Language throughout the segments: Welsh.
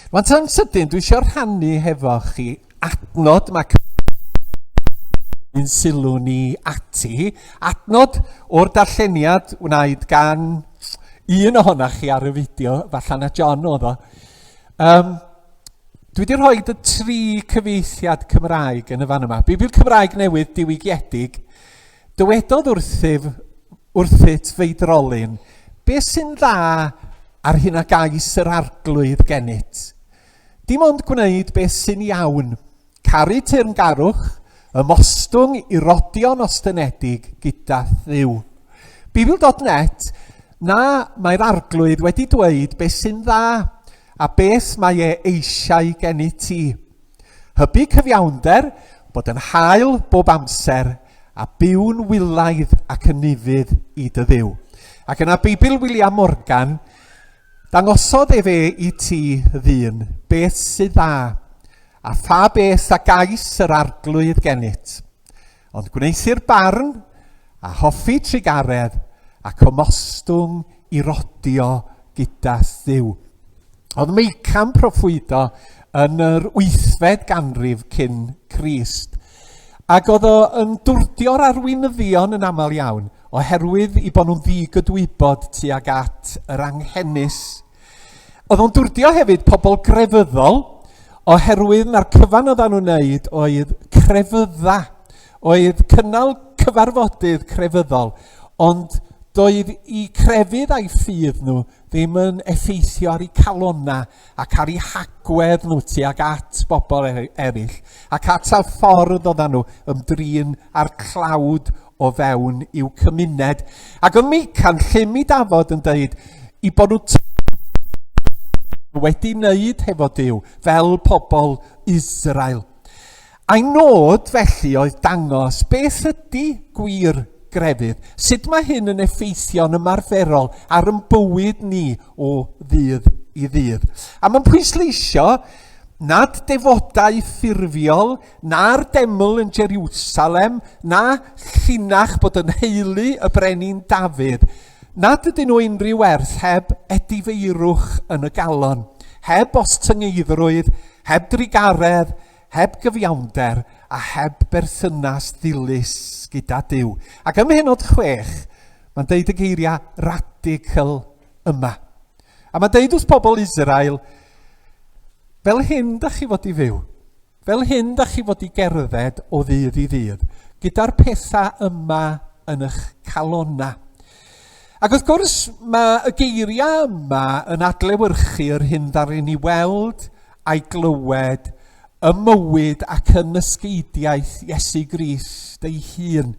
Mae'n tan sydyn, dwi eisiau rhannu hefo chi adnod mae yn sylw ni ati. Adnod o'r darlleniad wnaed gan un ohonoch chi ar y fideo, falle na John oedd o. Dwi wedi rhoi y 3 cyfeithiad Cymraeg yn y fan yma. Bibl Cymraeg newydd diwygiedig, dywedodd wrthyt feidrolyn, beth sy'n dda ar hyn a gais yr arglwydd gennyt? Dim ond gwneud beth sy'n iawn, caru teyrngarwch, ymostwng i rodion ostynedig gyda Dduw. Bibl.net, na mae'r arglwydd wedi dweud beth sy'n dda a beth mae eisiau gennyt ti. Hybu cyfiawnder, bod yn hael bob amser a byw'n wylaidd ac yn nifydd i dy Dduw. Ac yna Bibl William Morgan, dangosodd fe i ti ddyn, beth sydd dda, a pha beth a gais yr arglwydd gennyt. Ond gwneithir barn, a hoffi trigaredd, ac ymostwng i rodio gyda Dduw. Oedd Micha'n proffwydo yn yr 8fed ganrif cyn Crist. Ac oedd o yn dwrdio'r arweinyddion yn aml iawn, oherwydd i bod nhw'n ddigydwybod tuag at yr anghennus. Oedd o'n dwrdio hefyd pobl grefyddol, oherwydd na'r cyfan oedd nhw'n wneud oedd crefydda, oedd cynnal cyfarfodydd crefyddol, ond doedd i crefydd a'i ffydd nhw ddim yn effeithio ar eu calonna ac ar eu hagwedd nhw tuag at bobl eraill, ac at y ffordd oedd nhw ymdrin ar clawd o fewn i'w cymuned. Ac oedd Micha'n llym i dafod yn dweud i bod nhw wedi wneud hefo Duw fel pobl Israel. A'i nod felly oedd dangos beth ydy gwir grefydd, sut mae hyn yn effeithio'n ymarferol ar yn bywyd ni o ddydd i ddydd. A mae'n pwysleisio nad defodau ffurfiol, na'r deml yn Jerusalem, na llinach bod yn heulu y brenin Dafydd, nad ydyn nhw unrhyw werth heb edifeirwch yn y galon, heb ostyngeidrwydd, heb drigaredd, heb gyfiawnder a heb berthynas ddilys gyda Duw. Ac ym Mhenod 6, mae'n deud y geiriau radical yma. A mae'n deud wrth pobl Israel, fel hyn da chi fod i fyw, fel hyn da chi fod i gerdded o ddydd i ddydd, gyda'r pethau yma yn eich calonna. Ac wrth gwrs, mae y geiriau yma yn adlewyrchu'r hyn ddaru ni weld a'i glywed y mywyd ac yn ysgeidiaeth Iesu Grist ei hun.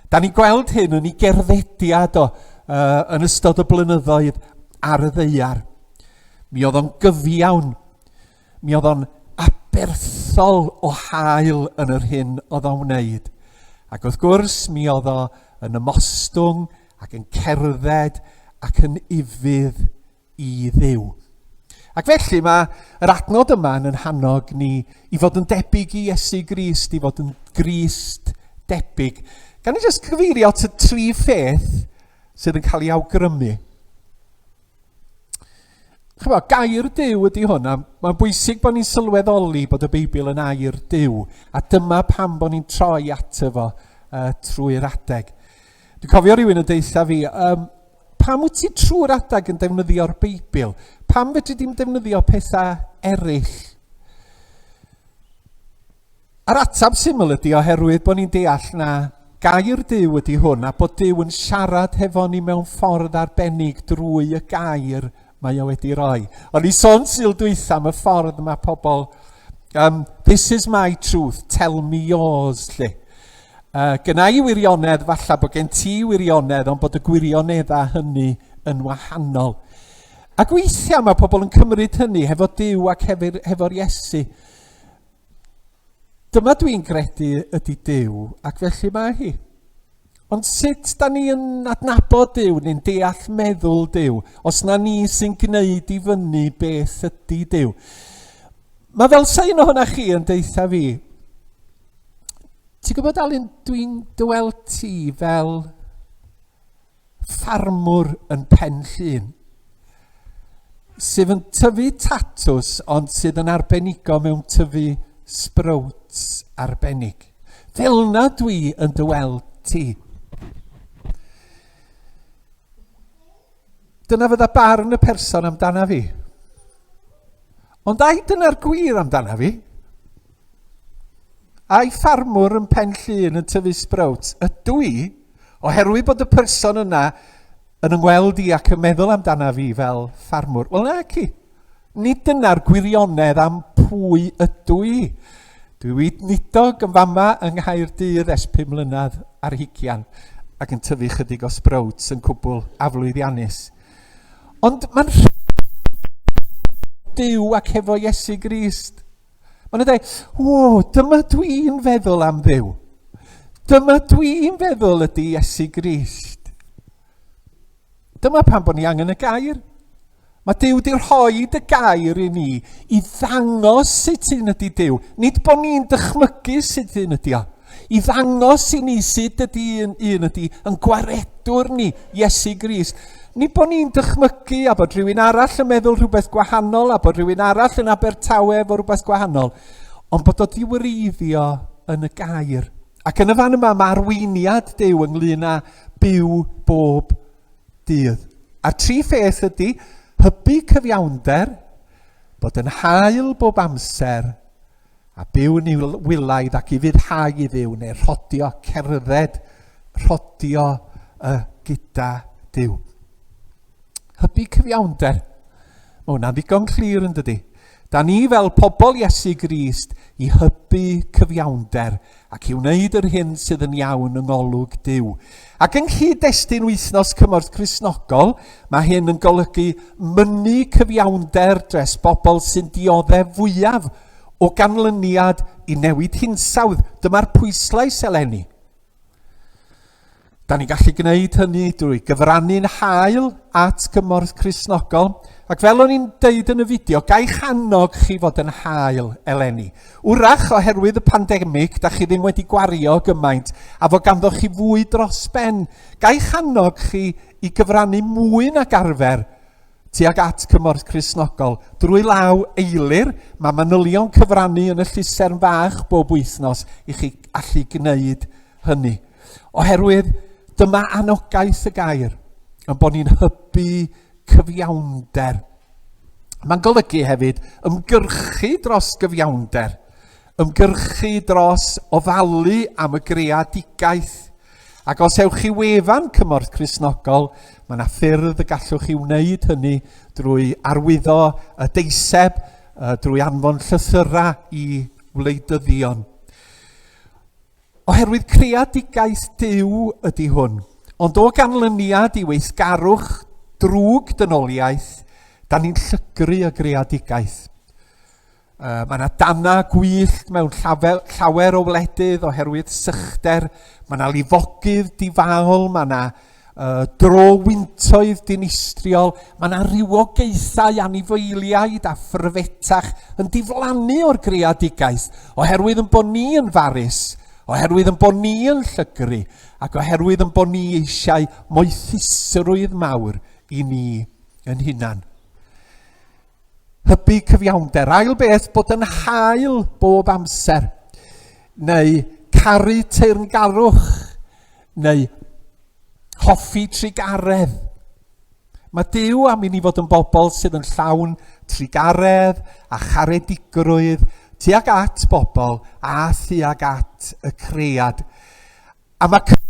Da ni gweld hyn yn ei gerddediad o yn ystod y blynyddoedd ar y ddaear. Mi oedd o'n gyfiawn, mi oedd o'n aberthol o hael yn yr hyn oedd o'n wneud. Ac wrth gwrs, mi oedd o yn ymostwng ac yn cerdded ac yn ifydd i Dduw. Ac felly mae yr adnod yma yn hannog ni i fod yn debyg i Iesu Grist, i fod yn Grist debyg. Gan i jyst cyfeirio at y 3 pheth sydd yn cael ei awgrymu. Chyfo, gair Duw ydy hwnna. Mae'n bwysig bod ni'n sylweddoli bod y Beibl yn air Duw, a dyma pam bod ni'n troi ato fo trwy'r adeg. Dwi'n cofio rhywun yn deitha fi, pam wyt ti trwy'r adeg yn defnyddio'r Beibl? Pam fedri di'n defnyddio pethau eraill? A'r atab syml ydy oherwydd bod ni'n deall na gair Duw ydy hwn, a bod Duw yn siarad hefo ni mewn ffordd arbennig drwy y gair mae o wedi roi. Ond i sôn syl dwytha am y ffordd mae pobl, this is my truth, tell me yours, lle. Gyna i wirionedd, falle bod gen ti wirionedd, ond bod y gwirioneddau hynny yn wahanol. Ac weithiau mae pobl yn cymryd hynny hefo Duw ac hefo'r Iesu. Dyma dwi'n credu ydy Duw, ac felly mae hi. Ond sut da ni yn adnabod Duw, neu'n deall meddwl Duw, os na ni sy'n gwneud i fyny beth ydy Duw? Mae fel sain o hwnna chi yn deitha fi, ti'n gwybod, Alun, dwi'n dyweld ti fel ffarmwr yn Pen Llŷn. sydd yn tyfu tatws, ond sydd yn arbenigo mewn tyfu sprouts arbennig. Fel na dwi yn dy weld ti. Dyna fydda barn y person amdana fi. Ond ai dyna'r gwir amdana fi? Ai ffarmwr yn Pen Llŷn yn tyfu sprouts? Ydw i, oherwydd bod y person yna yn ymweld i ac yn meddwl amdana fi fel ffarmwr? Wel na ci. Nid dyna'r gwirionedd am pwy ydw i. Dwi wedi nidog yn fama yng Nghaerdydd ers 5 mlynedd ar hugian ac yn tyfu chydig o sprouts yn cwbl aflwyddiannus. Ond mae'n Duw ac efo Iesu Grist. Mae'n dweud, dyma dwi'n feddwl am Dduw. Dyma dwi'n feddwl ydy Iesu Grist. Dyma pan bod ni angen y gair. Mae Duw di rhoi y gair i ni i ddangos sut un ydy Duw. Nid bod ni'n dychmygu sut un ydy o. I ddangos i ni sut ydy un ydy yn gwaredwr ni, Iesu Grist. Ni bod ni'n dychmygu a bod rhywun arall yn meddwl rhywbeth gwahanol a bod rhywun arall yn Abertawe efo rhywbeth gwahanol. Ond bod o di wreiddio yn y gair. Ac yn y fan yma mae arweiniad Duw ynglŷn â byw bob dydd. A'r 3 pheth ydy hybu cyfiawnder, bod yn hael bob amser, a byw yn i'w wilaidd ac i fyddhau i ddiw neu rhodio cerdded, rhodio gyda Duw. Hybu cyfiawnder. Mae hwnna'n ddigon clir yn dydi. Da ni fel pobl Iesu Grist i hybu cyfiawnder ac i wneud yr hyn sydd yn iawn yng ngolwg Duw. Ac yng nghyd-destun wythnos Cymorth Cristnogol, mae hyn yn golygu mynnu cyfiawnder dros bobl sy'n dioddef fwyaf o ganlyniad i newid hinsawdd. Dyma'r pwyslais eleni. Da ni'n gallu gwneud hynny drwy gyfrannu'n hael at Cymorth Cristnogol. Ac fel o'n i'n deud yn y fideo, ga'i channog chi fod yn hael eleni. Wrach oherwydd y pandemig, da chi ddim wedi gwario gymaint, a fod ganddoch chi fwy dros ben. Ga'i channog chi i gyfrannu mwy nag arfer tuag at Cymorth Cristnogol. Drwy law eilir, mae manylion cyfrannu yn y llusern fach bob wythnos i chi allu gwneud hynny. Oherwydd, dyma anogaeth y gair, yn bod ni'n hybu cyfiawnder. Mae'n golygu hefyd ymgyrchu dros gyfiawnder, ymgyrchu dros ofalu am y greadigaeth. Ac os ewch chi wefan Cymorth Cristnogol, mae yna ffyrdd y gallwch chi wneud hynny drwy arwyddo y deiseb, drwy anfon llythyrau i wleidyddion. Oherwydd creadigaeth Duw ydy hwn, ond o ganlyniad i weithgarwch drwg dynoliaeth, da ni'n llygru y greadigaeth. Mae yna dana gwyllt mewn llawer o wledydd oherwydd sychder, mae yna lifogydd difal, mae yna drowyntoedd dinistriol, mae yna rywogaethau anifeiliaid a phrefetach yn diflannu o'r greadigaeth, oherwydd yn bod ni yn farus, oherwydd yn bod ni yn llygru, ac oherwydd yn bod ni eisiau moethusrwydd mawr i ni yn hunan. Hybu cyfiawnder. Ail beth, bod yn hael bob amser, neu caru teyrngarwch, neu hoffi trigaredd. Mae Duw am i ni fod yn bobl sydd yn llawn trigaredd a charedigrwydd, tuag at bobl a tuag at y cread. A mae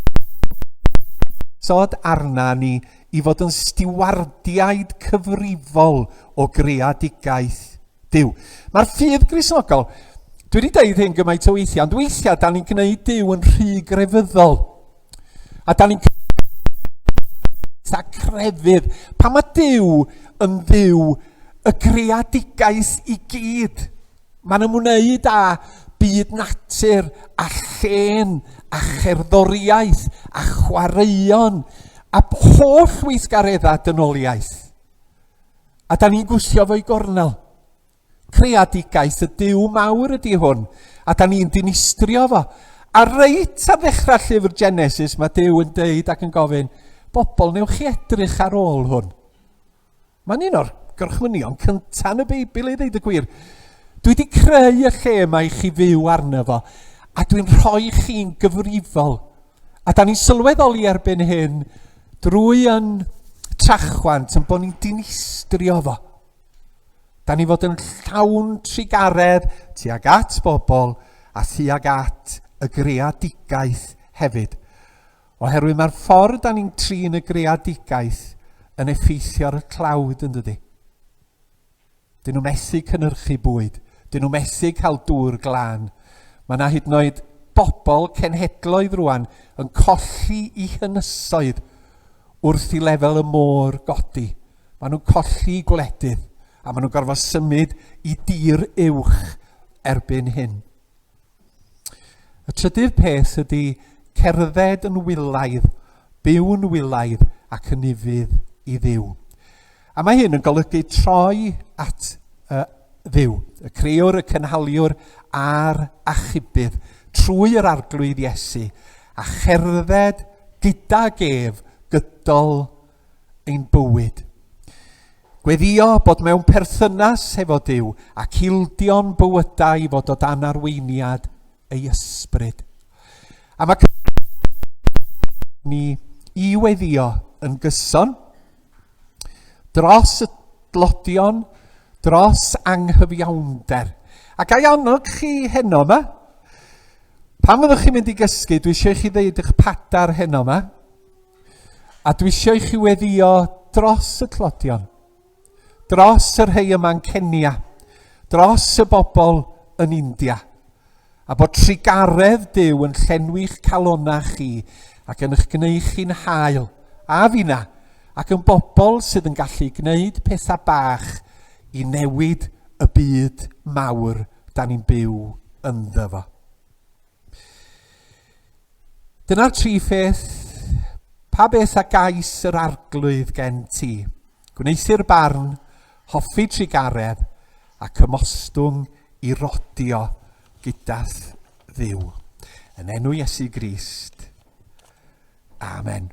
sod arna ni i fod yn stiwardiaid cyfrifol o greadigaeth Duw. Mae'r ffydd Cristnogol, dwi wedi deud hyn gymaint o weithiau, ond weithiau da ni'n gwneud Duw yn rhy grefyddol. A da ni'n crefydd. Pa mae Duw yn dduw y greadigaeth i gyd. Mae'n ymwneud â byd natur, a llên, a cherddoriaeth, a chwaraeon, a holl weithgareddau dynoliaeth. A da ni'n gwsio fo'i gornel. Creadigaeth y Duw mawr ydy hwn, a da ni'n dinistrio fo. A reit ar ddechrau llyfr Genesis, mae Duw yn deud ac yn gofyn, bobl, newch chi edrych ar ôl hwn. Mae'n un o'r gorchmynion cynta yn y Beibl i ddweud y gwir. Dwi wedi creu y lle yma i chi fyw arno fo, a dwi'n rhoi chi'n gyfrifol. A da ni'n sylweddoli erbyn hyn drwy yn trachwant yn bod ni'n dinistrio fo. Da ni fod yn llawn trigaredd tuag at bobl a tuag at y greadigaeth hefyd. Oherwydd mae'r ffordd da ni'n trin y greadigaeth yn effeithio ar y tlawd yn dydi. Dyn nhw methu cynhyrchu bwyd. Dyn nhw methu cael dŵr glân. Mae yna hyd yn oed bobl cenhedloedd rwan yn colli eu hynysoedd wrth i lefel y môr godi. Maen nhw'n colli gwledydd a maen nhw'n gorfod symud i dir uwch erbyn hyn. Y trydydd peth ydy cerdded yn wilaidd, byw yn wilaidd ac yn ifydd i ddiw. A mae hyn yn golygu troi at ddiw, y crewr, y cynhaliwr a'r achubydd trwy yr arglwydd Iesu a cherdded gyda gef gydol ein bywyd. Gweddio bod mewn perthynas hefo Duw ac ildio'n bywydau i fod o dan arweiniad ei ysbryd. A mae ni i weddio yn gyson dros y dlodion, dros anghyfiawnder. Ac ai annog chi heno yma, pan fyddwch chi'n mynd i gysgu, dwi eisiau chi ddeud eich padar heno yma, a dwi eisiau chi weddio dros y tlodion, dros y rhai yma'n Kenia, dros y bobl yn India, a bod trigaredd Duw yn llenwi'ch calonna chi ac yn eich gwneud chi'n hael, a finna, ac yn bobl sydd yn gallu gwneud pethau bach i newid y byd mawr da ni'n byw ynddo fo. Dyna'r tri pheth, pa beth a gais yr arglwydd gen ti. Gwneithir barn, hoffi trigaredd ac ymostwng i rodio gyda'r ddiw. Yn enw Iesu Grist. Amen.